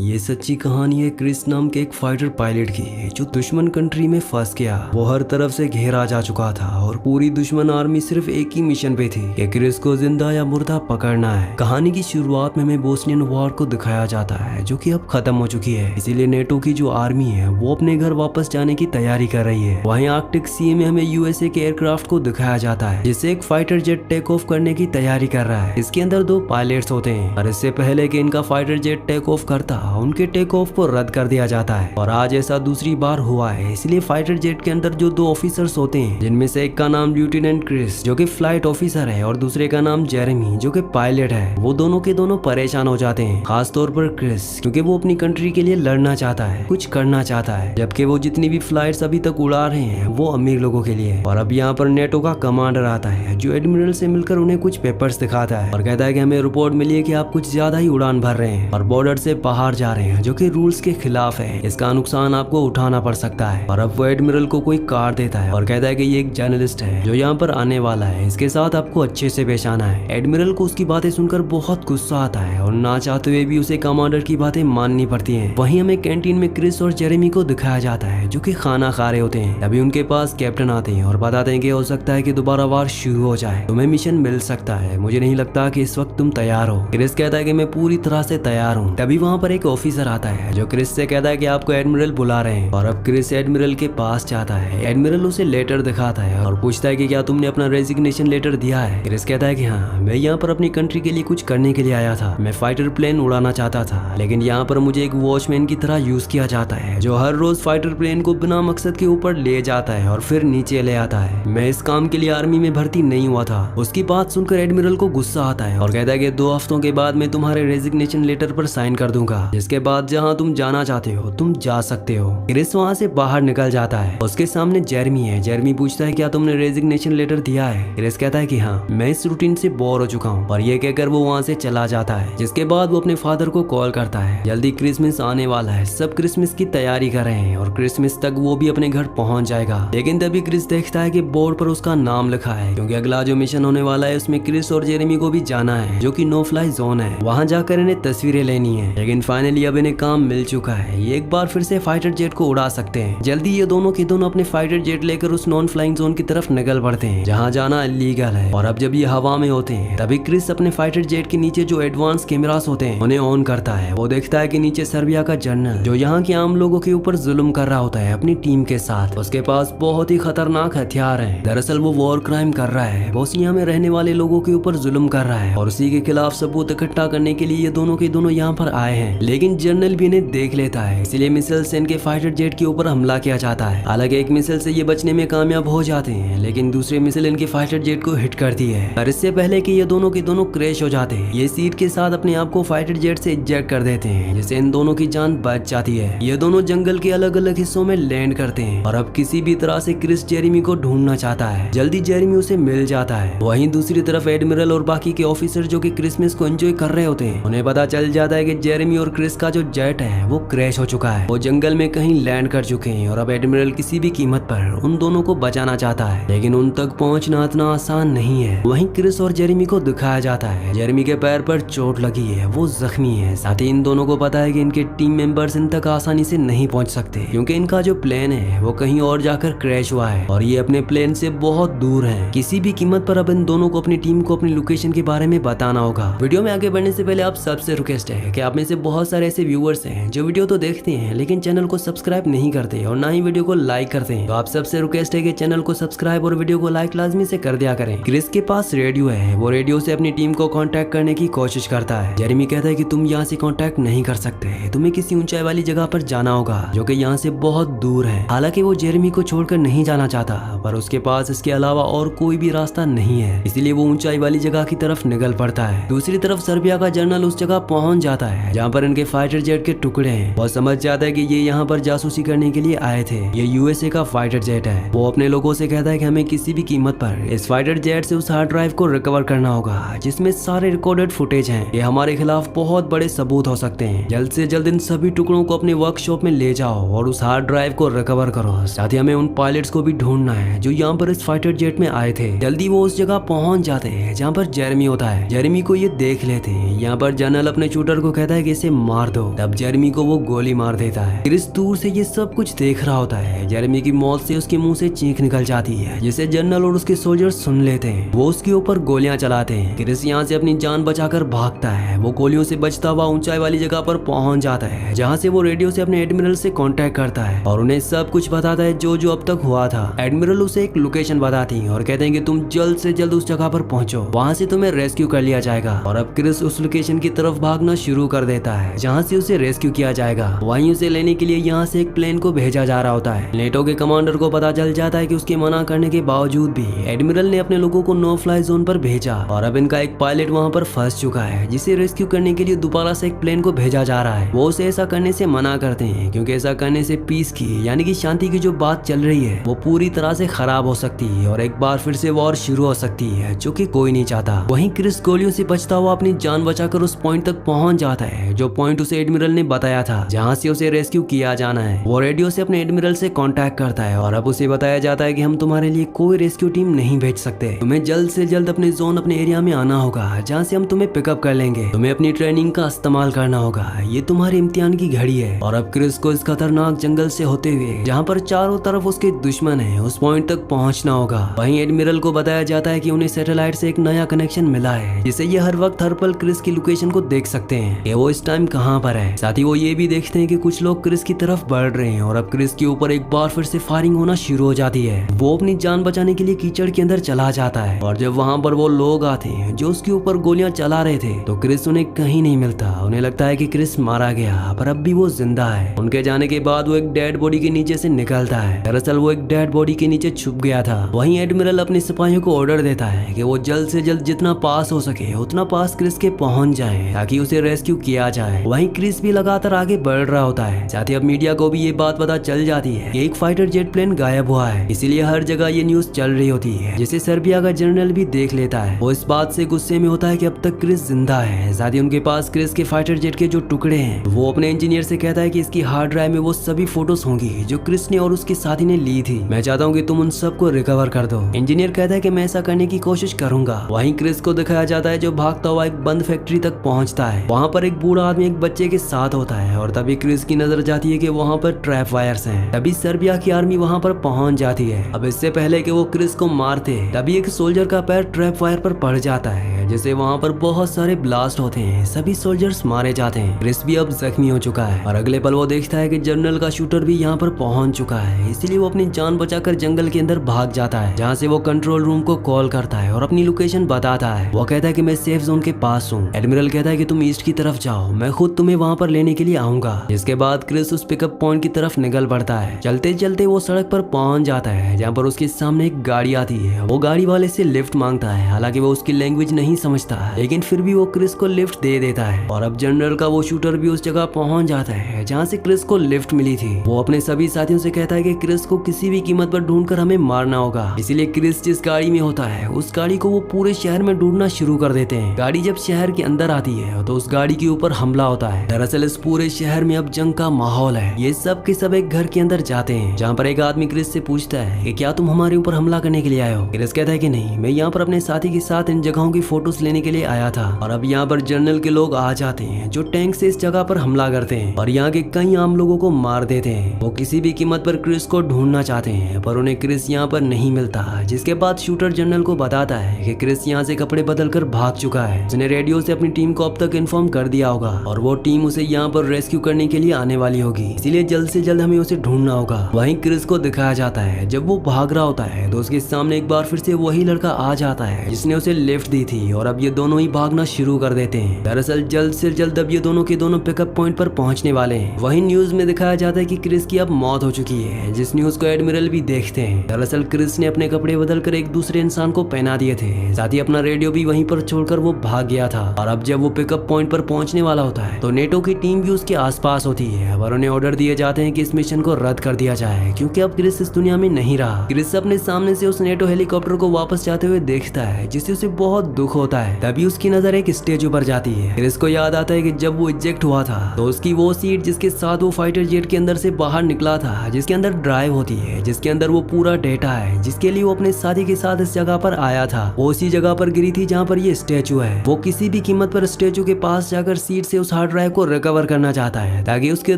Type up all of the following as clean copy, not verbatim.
ये सच्ची कहानी है क्रिस नाम के एक फाइटर पायलट की, जो दुश्मन कंट्री में फंस गया। वो हर तरफ से घेरा जा चुका था और पूरी दुश्मन आर्मी सिर्फ एक ही मिशन पे थी कि क्रिस को जिंदा या मुर्दा पकड़ना है। कहानी की शुरुआत में हमें बोस्नियन वॉर को दिखाया जाता है, जो कि अब खत्म हो चुकी है। इसीलिए नेटो की जो आर्मी है वो अपने घर वापस जाने की तैयारी कर रही है। वहीं आर्कटिक सी में हमें यूएसए के एयरक्राफ्ट को दिखाया जाता है, जिससे एक फाइटर जेट टेक ऑफ करने की तैयारी कर रहा है। इसके अंदर 2 पायलट्स होते हैं और इससे पहले कि इनका फाइटर जेट टेक ऑफ करता, उनके टेक ऑफ को रद्द कर दिया जाता है। और आज ऐसा दूसरी बार हुआ है। इसलिए फाइटर जेट के अंदर जो 2 ऑफिसर्स होते हैं, जिनमें से एक का नाम लेफ्टिनेंट क्रिस जो कि फ्लाइट ऑफिसर है और दूसरे का नाम जेरेमी जो कि पायलट है, वो दोनों के दोनों परेशान हो जाते हैं। खास तौर पर क्रिस, क्योंकि वो अपनी कंट्री के लिए लड़ना चाहता है, कुछ करना चाहता है, जबकि वो जितनी भी फ्लाइट्स अभी तक उड़ा रहे हैं वो अमीर लोगों के लिए। और अब यहाँ पर नेटो का कमांडर आता है, जो एडमिरल से मिलकर उन्हें कुछ पेपर्स दिखाता है और कहता है कि हमें रिपोर्ट मिली है कि आप कुछ ज्यादा ही उड़ान भर रहे हैं और बॉर्डर से बाहर जा रहे हैं, जो कि रूल्स के खिलाफ है। इसका नुकसान आपको उठाना पड़ सकता है। और अब वो एडमिरल को कोई कार्ड देता है और कहता है कि ये एक जर्नलिस्ट है जो यहाँ पर आने वाला है, इसके साथ आपको अच्छे से पेश आना है। एडमिरल को उसकी बातें सुनकर बहुत गुस्सा आता है और ना चाहते हुए भी उसे कमांडर की बातें माननी पड़ती हैं। वहीं हमें कैंटीन में क्रिस और जेरेमी को दिखाया जाता है, जो कि खाना खा रहे होते हैं। तभी उनके पास कैप्टन आते हैं और बताते हैं कि हो सकता है कि दोबारा वार शुरू हो जाए, तुम्हें मिशन मिल सकता है। मुझे नहीं लगता कि इस वक्त तुम तैयार हो। क्रिस कहता है कि मैं पूरी तरह से तैयार हूँ। तभी वहाँ पर एक ऑफिसर आता है जो क्रिस से कहता है कि आपको एडमिरल बुला रहे हैं। और अब क्रिस एडमिरल के पास जाता है। एडमिरल उसे लेटर दिखाता है और पूछता है कि क्या तुमने अपना रेजिग्नेशन लेटर दिया है। क्रिस कहता है कि हाँ, मैं यहाँ पर अपनी कंट्री के लिए कुछ करने के लिए आया था। मैं फाइटर प्लेन उड़ाना चाहता था, लेकिन यहाँ पर मुझे एक वॉचमैन की तरह यूज किया जाता है, जो हर रोज फाइटर प्लेन को बिना मकसद के ऊपर ले जाता है और फिर नीचे ले आता है। मैं इस काम के लिए आर्मी में भर्ती नहीं हुआ था। उसकी बात सुनकर एडमिरल को गुस्सा आता है और कहता है कि 2 हफ्तों के बाद मैं तुम्हारे रेजिग्नेशन लेटर पर साइन कर दूंगा, जिसके बाद जहाँ तुम जाना चाहते हो तुम जा सकते हो। क्रिस वहाँ से बाहर निकल जाता है। उसके सामने जेरेमी है। जेरेमी पूछता है क्या तुमने रेजिग्नेशन लेटर दिया है। क्रिस कहता है कि हाँ, मैं इस रूटीन से बोर हो चुका हूँ। और ये कहकर वो वहाँ से चला जाता है, जिसके बाद वो अपने फादर को कॉल करता है। जल्दी क्रिसमस आने वाला है, सब क्रिसमस की तैयारी कर रहे हैं और क्रिसमस तक वो भी अपने घर पहुँच जाएगा। लेकिन तभी क्रिस देखता है कि बोर्ड पर उसका नाम लिखा है, क्योंकि अगला जो मिशन होने वाला है उसमें क्रिस और जेरेमी को भी जाना है, जो कि नो फ्लाई जोन है। वहाँ जाकर इन्हें तस्वीरें लेनी है। लेकिन फाइनली अब इन्हें काम मिल चुका है। ये एक बार फिर से फाइटर जेट को उड़ा सकते हैं। जल्दी ये दोनों के दोनों अपने फाइटर जेट लेकर उस नॉन फ्लाइंग जोन की तरफ निकल पड़ते हैं, जहाँ जाना इलीगल है। और अब जब ये हवा में होते हैं, तभी क्रिस अपने फाइटर जेट के नीचे जो एडवांस कैमरास होते हैं उन्हें ऑन करता है। वो देखता है कि नीचे सर्बिया का जनरल, जो यहाँ के आम लोगों के ऊपर जुल्म कर रहा होता है अपनी टीम के साथ। उसके पास बहुत ही खतरनाक हथियार है। दरअसल वो वॉर क्राइम कर रहा है, बोस्निया में रहने वाले लोगों के ऊपर जुल्म कर रहा है और उसी के खिलाफ सबूत इकट्ठा करने के लिए ये दोनों के दोनों यहाँ पर आए हैं। लेकिन जनरल भी इन्हें देख लेता है, इसलिए मिसाइल से इनके फाइटर जेट के ऊपर हमला किया जाता है। हालांकि एक मिसाइल से ये बचने में कामयाब हो जाते हैं, लेकिन दूसरे मिसाइल इनके फाइटर जेट को हिट करती है और इससे पहले कि ये दोनों के दोनों क्रैश हो जाते हैं, ये सीट के साथ अपने आप को फाइटर जेट से इजेक्ट कर देते हैं, जिससे इन दोनों की जान बच जाती है। ये दोनों जंगल के अलग अलग हिस्सों में लैंड करते हैं और अब किसी भी तरह से क्रिस जेरेमी को ढूंढना चाहता है। जल्दी जेरेमी उसे मिल जाता है। वहीं दूसरी तरफ एडमिरल और बाकी के ऑफिसर जो कि क्रिसमस को एंजॉय कर रहे होते हैं, उन्हें पता चल जाता है कि जेरेमी और क्रिस का जो जेट है वो क्रैश हो चुका है। वो जंगल में कहीं लैंड कर चुके हैं और अब एडमिरल किसी भी कीमत पर उन दोनों को बचाना चाहता है, लेकिन उन तक पहुंचना इतना आसान नहीं है। वहीं क्रिस और जेरेमी को दिखाया जाता है। जेरेमी के पैर पर चोट लगी है, वो जख्मी है। साथ ही इन दोनों को पता है कि इनके टीम मेंबर्स इन तक आसानी से नहीं पहुंच सकते, क्योंकि इनका जो प्लेन है वो कहीं और जाकर क्रैश हुआ है और ये अपने प्लेन से बहुत दूर है। किसी भी कीमत पर अब इन दोनों को अपनी टीम को अपनी लोकेशन के बारे में बताना होगा। वीडियो में आगे बढ़ने से पहले आप सबसे रिक्वेस्ट है कि आप में से बहुत सारे ऐसे व्यूअर्स हैं जो वीडियो तो देखते हैं लेकिन चैनल को सब्सक्राइब नहीं करते और ना ही वीडियो को लाइक करते हैं। तो आप सबसे रिक्वेस्ट है कि चैनल को सब्सक्राइब और वीडियो को लाइक लाजमी से कर दिया करें। क्रिस के पास रेडियो है, वो रेडियो से अपनी टीम को कांटेक्ट करने की कोशिश करता है। जेरेमी कहता है कि तुम यहाँ से कांटेक्ट नहीं कर सकते, तुम्हें किसी ऊंचाई वाली जगह पर जाना होगा, जो कि यहाँ से बहुत दूर है। हालांकि वो जेरेमी को छोड़कर नहीं जाना चाहता, पर उसके पास इसके अलावा और कोई भी रास्ता नहीं है, इसीलिए वो ऊंचाई वाली जगह की तरफ निकल पड़ता है। दूसरी तरफ सर्बिया का जनरल उस जगह पहुंच जाता है जहाँ पर इनके फाइटर जेट के टुकड़े हैं। वो समझ जाता है कि ये यहाँ पर जासूसी करने के लिए आए थे। ये यूएसए का फाइटर जेट है। वो अपने लोगों से कहता है कि हमें किसी भी कीमत पर इस फाइटर जेट से उस हार्ड ड्राइव को रिकवर करना होगा, जिसमें सारे रिकॉर्डेड फुटेज हैं। ये हमारे खिलाफ बहुत बड़े सबूत हो सकते हैं। जल्द से जल्द इन सभी टुकड़ों को अपने वर्कशॉप में ले जाओ और उस हार्ड ड्राइव को रिकवर करो। साथ ही हमें उन पायलट्स को भी ढूंढना है जो यहाँ पर इस फाइटर जेट में आए थे। जल्दी वो उस जगह पहुंच जाते हैं जहाँ पर जेरेमी होता है। जेरेमी को ये देख लेते हैं। यहाँ पर जनरल अपने शूटर को कहता है कि इसे मार दो। तब जेरेमी को वो गोली मार देता है। क्रिस दूर से ये सब कुछ देख रहा होता है। जेरेमी की मौत से उसके मुंह से चीख निकल जाती है, जिसे जनरल और उसके सोल्जर्स सुन लेते हैं। वो उसके ऊपर गोलियां चलाते हैं। क्रिस यहाँ से अपनी जान बचाकर भागता है। वो गोलियों से बचता हुआ ऊंचाई वाली जगह पर पहुंच जाता है, जहाँ से वो रेडियो से अपने एडमिरल से कांटेक्ट करता है और उन्हें सब कुछ बताता है जो जो अब तक हुआ था। एडमिरल उसे एक लोकेशन बताती है और कहते हैं कि तुम जल्द से जल्द उस जगह पर पहुंचो, वहाँ से तुम्हें रेस्क्यू कर लिया जाएगा। और अब क्रिस उस लोकेशन की तरफ भागना शुरू कर देता है, जहाँ से उसे रेस्क्यू किया जाएगा। वहीं उसे लेने के लिए यहाँ से एक प्लेन को भेजा जा रहा होता है। नेटो के कमांडर को पता चल जाता है कि उसके मना करने के बावजूद भी एडमिरल ने अपने लोगों को नो फ्लाई जोन पर भेजा और अब इनका एक पायलट वहाँ पर फंस चुका है, जिसे रेस्क्यू करने के लिए दोबारा से एक प्लेन को भेजा जा रहा है। वो उसे ऐसा करने से मना करते हैं, क्योंकि ऐसा करने से पीस की यानी कि शांति की जो बात चल रही है वो पूरी तरह से खराब हो सकती है और एक बार फिर से वॉर शुरू हो सकती है, जो कि कोई नहीं चाहता। वहीं क्रिस गोलियों से बचता हुआ अपनी जान बचाकर उस पॉइंट तक पहुंच जाता है, जो पॉइंट उसे एडमिरल ने बताया था, जहाँ से उसे रेस्क्यू किया जाना है। वो रेडियो से अपने एडमिरल से कांटेक्ट करता है और अब उसे बताया जाता है कि हम तुम्हारे लिए कोई रेस्क्यू टीम नहीं भेज सकते। तुम्हें जल्द से जल्द अपने जोन, अपने एरिया में आना होगा, जहाँ से हम तुम्हें पिकअप कर लेंगे। तुम्हें अपनी ट्रेनिंग का इस्तेमाल करना होगा, ये तुम्हारे इम्तिहान की घड़ी है। और अब क्रिस को इस खतरनाक जंगल से होते हुए, जहाँ पर चारों तरफ उसके दुश्मन है, उस पॉइंट तक पहुँचना होगा। वहीं एडमिरल को बताया जाता है कि उन्हें सैटेलाइट से एक नया कनेक्शन मिला है, जिससे ये हर वक्त हर पल क्रिस की लोकेशन को देख सकते हैं कि वो इस टाइम कहाँ पर है। साथ ही वो ये भी देखते हैं कि कुछ लोग क्रिस की तरफ बढ़ रहे हैं और अब क्रिस के ऊपर एक बार फिर से फायरिंग होना शुरू हो जाती है। वो अपनी जान बचाने के लिए कीचड़ के अंदर चला जाता है और जब वहाँ पर वो लोग आते हैं जो उसके ऊपर गोलियां चला रहे थे, तो क्रिस उन्हें कहीं नहीं मिलता। उन्हें लगता है कि क्रिस मारा गया, पर अब भी वो जिंदा है। उनके जाने के बाद वो एक डेड बॉडी के नीचे से निकलता है। दरअसल वो एक डेड बॉडी के नीचे छुप गया था। वहीं एडमिरल अपने सिपाहियों को ऑर्डर देता है कि वो जल्द से जल्द जितना पास हो सके उतना पास क्रिस के पहुंच जाए, ताकि उसे रेस्क्यू किया जाए। वहीं क्रिस भी लगातार आगे बढ़ रहा होता है। साथ ही अब मीडिया को भी ये बात पता चल जाती है कि एक फाइटर जेट प्लेन गायब हुआ है, इसीलिए हर जगह ये न्यूज चल रही होती है, जिसे सर्बिया का जनरल भी देख लेता है। वो इस बात से गुस्से में होता है कि अब तक क्रिस जिंदा है। साथ ही उनके पास क्रिस के फाइटर जेट के जो टुकड़े हैं, वो अपने इंजीनियर से कहता है कि इसकी हार्ड ड्राइव में वो सभी फोटोज होंगी जो क्रिस ने और उसके साथी ने ली थी। मैं चाहता हूँ कि तुम उन सबको रिकवर कर दो। इंजीनियर कहता है कि मैं ऐसा करने की कोशिश करूंगा। वहीं क्रिस को दिखाया जाता है जो भागता हुआ एक बंद फैक्ट्री तक पहुंचता है। वहाँ पर एक बूढ़ा आदमी एक बच्चे के साथ होता है और तभी क्रिस की नजर जाती है कि वहाँ पर ट्रैप वायर्स हैं। तभी सर्बिया की आर्मी वहाँ पर पहुंच जाती है। अब इससे पहले कि वो क्रिस को मारते, तभी एक सोल्जर का पैर ट्रैप वायर पर पड़ जाता है, जिससे वहाँ पर बहुत सारे ब्लास्ट होते हैं। सभी सोल्जर्स मारे जाते हैं। क्रिस भी अब जख्मी हो चुका है और अगले पल वो देखता है कि जनरल का शूटर भी यहाँ पर पहुंच चुका है। इसलिए वो अपनी जान बचाकर जंगल के अंदर भाग जाता है, जहाँ से वो कंट्रोल रूम को कॉल करता है और अपनी लोकेशन बताता है। वो कहता है कि मैं सेफ जोन के पास हूँ। एडमिरल कहता है कि तुम ईस्ट की तरफ जाओ, मैं खुद तुम्हें वहाँ पर लेने के लिए आऊंगा। जिसके बाद क्रिस उस पिकअप पॉइंट की तरफ निकल पड़ता है। चलते चलते वो सड़क पर पहुंच जाता है, जहाँ पर उसके सामने एक गाड़ी आती है। वो गाड़ी वाले से लिफ्ट मांगता है, हालांकि वो उसकी लैंग्वेज नहीं समझता, लेकिन फिर भी वो क्रिस को लिफ्ट दे देता है। और अब जनरल का वो शूटर भी उस जगह पहुंच जाता है जहाँ से क्रिस को लिफ्ट मिली थी। वो अपने सभी साथियों से कहता है कि क्रिस को किसी भी कीमत पर ढूंढकर हमें मारना होगा। इसीलिए क्रिस जिस गाड़ी में होता है, उस गाड़ी को वो पूरे शहर में ढूंढना शुरू कर देते हैं। गाड़ी जब शहर के अंदर आती है तो उस गाड़ी के ऊपर हमला होता है। दरअसल इस पूरे शहर में अब जंग का माहौल है। ये सब के सब एक घर के अंदर जाते हैं, जहाँ पर एक आदमी क्रिस से पूछता है कि क्या तुम हमारे ऊपर हमला करने के लिए आए हो। क्रिस कहता है कि नहीं, मैं यहाँ पर अपने साथी के साथ इन जगहों की फोटोज लेने के लिए आया था। और अब यहाँ पर जनरल के लोग आ जाते हैं, जो टैंक से इस जगह पर हमला करते हैं और यहाँ के कई आम लोगों को मार देते हैं। वो किसी भी कीमत पर क्रिस को ढूंढना चाहते हैं, पर उन्हें क्रिस यहाँ पर नहीं मिलता। जिसके बाद शूटर जनरल को बताता है कि क्रिस यहाँ से कपड़े बदल कर भाग चुका है। उसने रेडियो से अपनी टीम को अब तक इन्फॉर्म कर दिया होगा और वो टीम उसे यहाँ पर रेस्क्यू करने के लिए आने वाली होगी, इसीलिए जल्द से जल्द हमें उसे ढूंढना होगा। वहीं क्रिस को दिखाया जाता है जब वो भाग रहा होता है तो उसके सामने एक बार फिर से वही लड़का आ जाता है जिसने उसे लिफ्ट दी थी और अब ये दोनों ही भागना शुरू कर देते हैं। दरअसल जल्द से जल्द अब ये दोनों के दोनों पिकअप पॉइंट पर पहुंचने वाले हैं। वहीं न्यूज में दिखाया जाता है कि क्रिस की अब मौत हो चुकी है, जिस न्यूज को एडमिरल भी देखते हैं। दरअसल क्रिस ने अपने कपड़े बदलकर एक दूसरे इंसान को पहना दिए थे, साथ ही अपना रेडियो भी वहीं पर छोड़कर वो भाग गया था। और अब जब वो पिकअप पॉइंट पर पहुंचने वाला होता है तो नेटो की टीम भी उसके आसपास होती है और उन्हें ऑर्डर दिए जाते हैं कि इस मिशन को रद्द कर दिया जाए, क्योंकि अब क्रिस इस दुनिया में नहीं रहा। क्रिस अपने सामने से उस नेटो हेलीकॉप्टर को वापस जाते हुए देखता है, जिससे उसे बहुत दुख होता है तभी उसकी नजर एक स्टेचू पर जाती है। क्रिस को याद आता है कि जब वो इजेक्ट हुआ था तो उसकी वो सीट जिसके साथ वो फाइटर जेट के अंदर से बाहर निकला था, जिसके अंदर ड्राइव होती है, जिसके अंदर वो पूरा डेटा है जिसके लिए वो अपने साथी के साथ इस जगह पर आया था, वो उसी जगह पर गिरी थी जहाँ पर ये स्टेचू है। वो किसी भी कीमत पर स्टेचू के पास जाकर सीट से उस हार्ड ड्राइव को रिकवर करना चाहता है ताकि उसके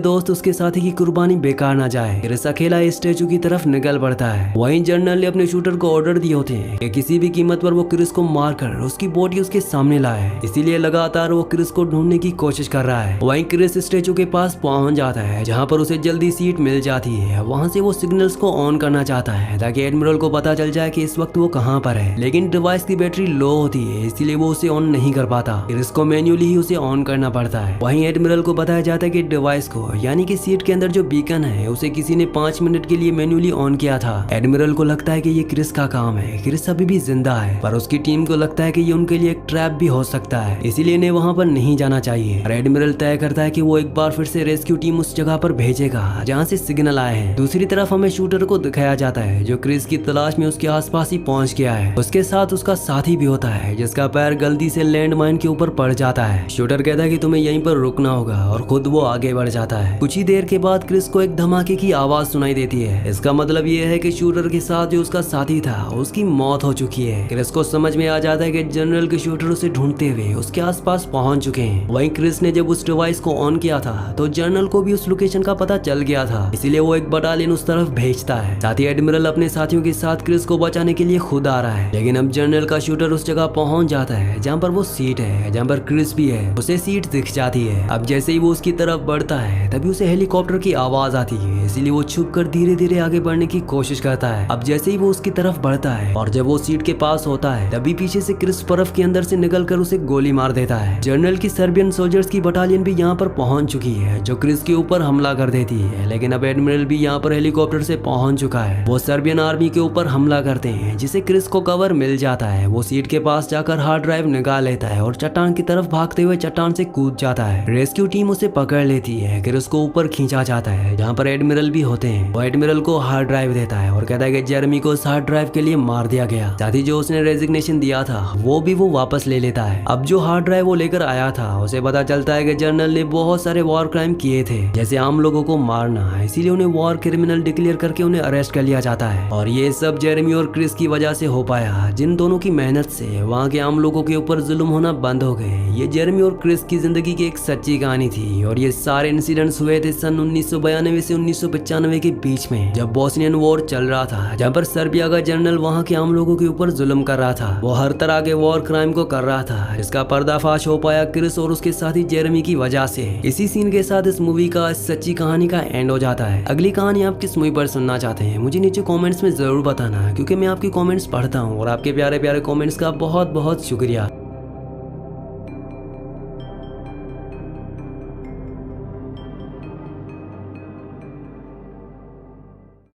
दोस्त उसके साथी की कुर्बानी बेकार ना जाए। क्रिस अकेला स्टेचू की तरफ निकल पड़ता है। वहीं जनरल ने अपने शूटर को ऑर्डर दिए होते हैं कि किसी भी कीमत पर वो क्रिस को मारकर उसकी बॉडी उसके सामने लाए, इसीलिए लगातार वो क्रिस को ढूंढने की कोशिश कर रहा है। वहीं क्रिस स्टेचू के पास पहुंच जाता है जहां पर उसे जल्दी सीट मिल जाती है। वहां से वो सिग्नल्स को ऑन करना चाहता है ताकि एडमिरल को पता चल जाए कि इस वक्त वो कहां पर है, लेकिन डिवाइस की बैटरी लो होती है इसीलिए वो उसे ऑन नहीं कर पाता। क्रिस को मैन्युअली ही उसे ऑन करना पड़ता है। वहीं एडमिरल को बताया जाता है कि डिवाइस को यानी कि सीट के अंदर जो बीकन है उसे किसी ने 5 मिनट के लिए मैन्युअली ऑन किया था। एडमिरल को लगता है कि ये क्रिस का काम है, क्रिस अभी भी जिंदा है, पर उसकी टीम को लगता है कि ये उनके लिए एक ट्रैप भी हो सकता है, इसीलिए इन्हें वहां पर नहीं जाना चाहिए। और एडमिरल तय करता है कि वो एक बार फिर से रेस्क्यू टीम उस जगह पर भेजेगा जहाँ से सिग्नल आए हैं। दूसरी तरफ हमें शूटर को दिखाया जाता है जो क्रिस की तलाश में उसके आसपास ही पहुंच गया है। उसके साथ उसका साथी भी होता है जिसका पैर गलती से लैंड माइन के ऊपर पड़ जाता है। शूटर कहता है कि तुम्हें यहीं पर रुकना होगा और खुद वो आगे बढ़ जाता है। कुछ ही देर के बाद क्रिस को एक धमाके की आवाज सुनाई देती है। इसका मतलब ये है कि शूटर के साथ जो उसका साथी था उसकी मौत हो चुकी है। क्रिस को समझ में आ जाता है कि जनरल के शूटर उसे ढूंढते हुए उसके आसपास पहुंच चुके हैं। वहीं क्रिस ने जब उस डिवाइस को ऑन किया था तो जनरल को भी उस लोकेशन का पता चल गया था, इसीलिए वो एक बटालियन उस तरफ भेजता है। साथ ही एडमिरल अपने साथियों के साथ क्रिस को बचाने के लिए खुद आ रहा है, लेकिन अब जनरल का शूटर उस जगह पहुंच जाता है जहाँ पर वो सीट है, जहाँ पर क्रिस भी है। उसे सीट दिख जाती है। अब जैसे ही वो उसकी तरफ बढ़ता है तभी उसे हेलीकॉप्टर की आवाज आती है, इसीलिए वो छुपकर धीरे धीरे आगे बढ़ने की कोशिश करता है। अब जैसे ही वो उसकी तरफ बढ़ता है और जब वो सीट के पास होता है तभी पीछे से क्रिस बर्फ के अंदर से निकलकर उसे गोली मार देता है। जनरल की सर्बियन सोल्जर्स की बटालियन भी यहाँ पर पहुंच चुकी है जो क्रिस के ऊपर हमला कर देती है, लेकिन अब एडमिरल भी यहाँ पर हेलीकॉप्टर से पहुंच चुका है। वो सर्बियन आर्मी के ऊपर हमला करते हैं जिसे क्रिस को कवर मिल जाता है। वो सीट के पास जाकर हार्ड ड्राइव निकाल लेता है और चट्टान की तरफ भागते हुए चट्टान से कूद जाता है। रेस्क्यू टीम उसे पकड़ लेती है। क्रिस को ऊपर खींचा जाता है जहाँ पर एडमिरल भी होते हैं। वो एडमिरल को हार्ड ड्राइव देता है और कहता है कि जेरेमी को उस हार्ड ड्राइव के लिए मार दिया गया, साथ ही जो उसने रेजिग्नेशन दिया था वो भी वो वापस ले लेता है। अब जो हार्ड ड्राइव वो लेकर आया था उसे पता चलता है कि जनरल ने बहुत सारे वॉर क्राइम किए थे, जैसे आम लोगों को मारना, इसीलिए उन्हें वॉर क्रिमिनल डिक्लेयर करके उन्हें अरेस्ट कर लिया जाता है। और ये सब जेरेमी और क्रिस की वजह से हो पाया, जिन दोनों की मेहनत से वहाँ के आम लोगों के ऊपर जुल्म होना बंद हो गए। ये जेरेमी और क्रिस की जिंदगी की एक सच्ची कहानी थी और ये सारे इंसिडेंट्स हुए थे सन 1992 से 1995 के बीच में, जब बोस्नियन वॉर चल रहा था, जहाँ पर सर्बिया का जनरल वहाँ के आम लोगों के ऊपर जुल्म कर रहा था। वो हर तरह के वॉर क्राइम को कर रहा था। इसका पर्दाफाश हो पाया क्रिस और उसके साथी जेरेमी की वजह से। इसी सीन के साथ इस मूवी का, इस सच्ची कहानी का एंड हो जाता है। अगली कहानी आप किस मूवी पर सुनना चाहते हैं मुझे नीचे कमेंट्स में जरूर बताना, क्योंकि मैं आपके कमेंट्स पढ़ता हूँ और आपके प्यारे प्यारे कमेंट्स का बहुत बहुत शुक्रिया।